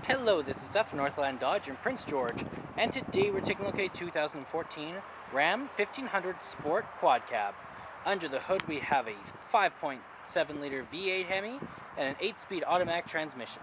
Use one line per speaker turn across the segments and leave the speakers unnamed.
Hello, this is Seth from Northland Dodge in Prince George, and today we're taking a look at a 2014 Ram 1500 Sport Quad Cab. Under the hood we have a 5.7 liter V8 Hemi and an 8-speed automatic transmission.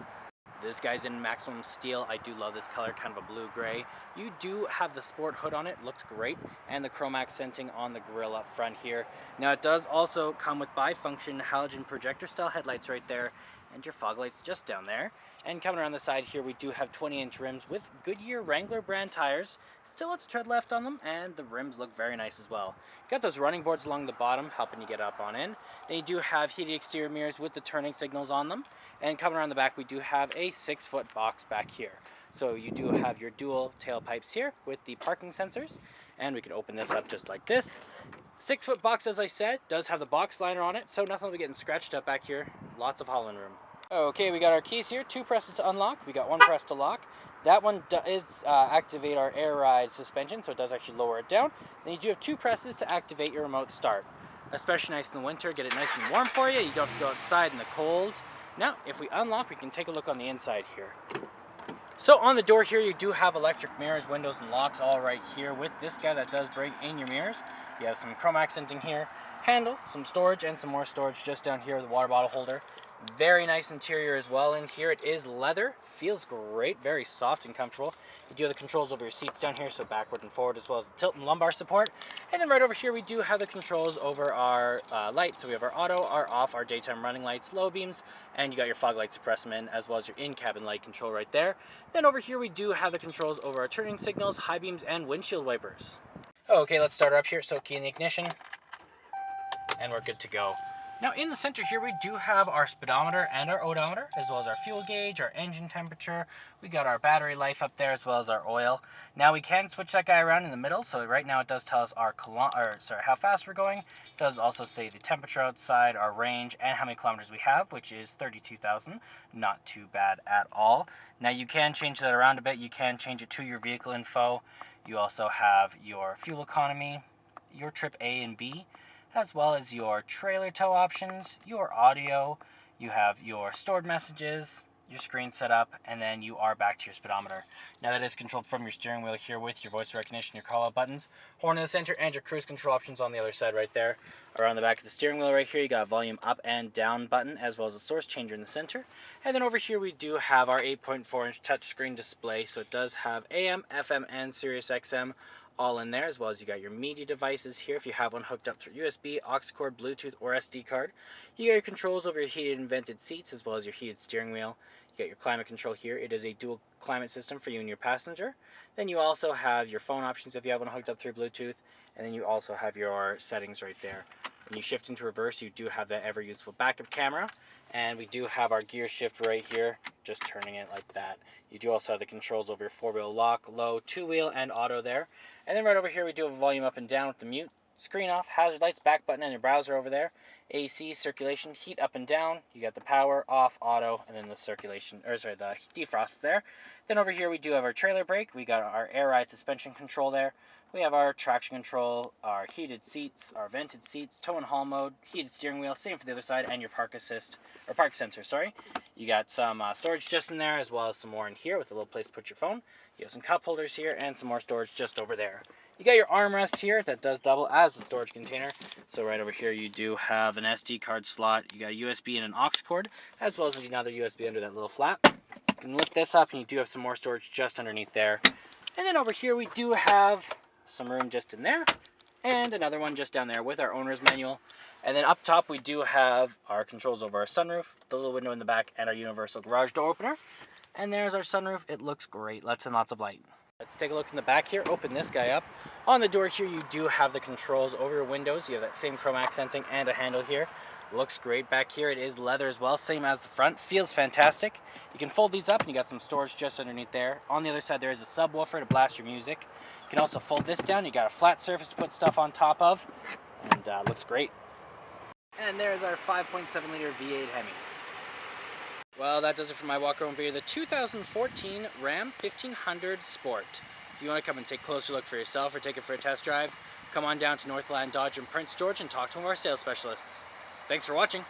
This guy's in maximum steel. I do love this color, kind of a blue-gray. You do have the sport hood on it, looks great, and the chrome accenting on the grille up front here. Now it does also come with bifunction halogen projector style headlights right there, and your fog lights just down there. And coming around the side here, we do have 20-inch rims with Goodyear Wrangler brand tires. Still lots of tread left on them, and the rims look very nice as well. Got those running boards along the bottom, helping you get up on in. Then you do have heated exterior mirrors with the turning signals on them. And coming around the back, we do have a 6-foot box back here. So you do have your dual tailpipes here with the parking sensors. And we can open this up just like this. 6-foot box, as I said, does have the box liner on it, so nothing will be getting scratched up back here. Lots of hauling room. Okay, we got our keys here, 2 presses to unlock, we got 1 press to lock. That one does activate our air ride suspension, so it does actually lower it down. Then you do have 2 presses to activate your remote start. Especially nice in the winter, get it nice and warm for you. You don't have to go outside in the cold. Now, if we unlock, we can take a look on the inside here. So on the door here, you do have electric mirrors, windows, and locks all right here. With this guy, that does bring in your mirrors. You have some chrome accenting here, handle, some storage, and some more storage just down here with the water bottle holder. Very nice interior as well in here. It is leather, feels great, very soft and comfortable. You do have the controls over your seats down here, so backward and forward, as well as the tilt and lumbar support. And then right over here we do have the controls over our lights. So we have our auto, our off, our daytime running lights, low beams, and you got your fog light suppressment as well as your in-cabin light control right there. Then over here we do have the controls over our turning signals, high beams, and windshield wipers. Okay, let's start her up here. So key in the ignition, and we're good to go. Now in the center here we do have our speedometer and our odometer, as well as our fuel gauge, our engine temperature. We got our battery life up there, as well as our oil. Now we can switch that guy around in the middle, so right now it does tell us our how fast we're going. It does also say the temperature outside, our range, and how many kilometers we have, which is 32,000. Not too bad at all. Now you can change that around a bit. You can change it to your vehicle info. You also have your fuel economy, your trip A and B, as well as your trailer tow options, your audio, you have your stored messages, your screen set up, and then you are back to your speedometer. Now that is controlled from your steering wheel here with your voice recognition, your call out buttons, horn in the center, and your cruise control options on the other side right there. Around the back of the steering wheel right here, you got a volume up and down button, as well as a source changer in the center. And then over here we do have our 8.4-inch touchscreen display, so it does have AM, FM, and Sirius XM all in there, as well as you got your media devices here if you have one hooked up through USB, aux cord, Bluetooth, or SD card. You got your controls over your heated and vented seats, as well as your heated steering wheel. You got your climate control here. It is a dual climate system for you and your passenger. Then you also have your phone options if you have one hooked up through Bluetooth, and then you also have your settings right there. When you shift into reverse, you do have that ever useful backup camera, and we do have our gear shift right here, just turning it like that. You do also have the controls over your 4-wheel lock, low, 2-wheel, and auto there. And then right over here we do have a volume up and down with the mute, screen off, hazard lights, back button, and your browser over there. AC, circulation, heat up and down. You got the power, off, auto, and then the circulation, the defrost there. Then over here we do have our trailer brake. We got our air ride suspension control there. We have our traction control, our heated seats, our vented seats, tow and haul mode, heated steering wheel, same for the other side, and your park assist, or park sensor, sorry. You got some storage just in there, as well as some more in here with a little place to put your phone. You have some cup holders here, and some more storage just over there. You got your armrest here that does double as a storage container. So right over here you do have an SD card slot. You got a USB and an aux cord, as well as another USB under that little flap. You can lift this up, and you do have some more storage just underneath there. And then over here we do have some room just in there, and another one just down there with our owner's manual. And then up top we do have our controls over our sunroof, the little window in the back, and our universal garage door opener. And there's our sunroof. It looks great, lots and lots of light. Let's take a look in the back here, open this guy up. On the door here you do have the controls over your windows. You have that same chrome accenting and a handle here. Looks great back here. It is leather as well, same as the front. Feels fantastic. You can fold these up, and you got some storage just underneath there. On the other side there is a subwoofer to blast your music. You can also fold this down. You got a flat surface to put stuff on top of, and looks great. And there's our 5.7 liter V8 Hemi. Well, that does it for my walk around video, the 2014 Ram 1500 Sport. If you want to come and take a closer look for yourself or take it for a test drive, come on down to Northland Dodge in Prince George and talk to one of our sales specialists. Thanks for watching.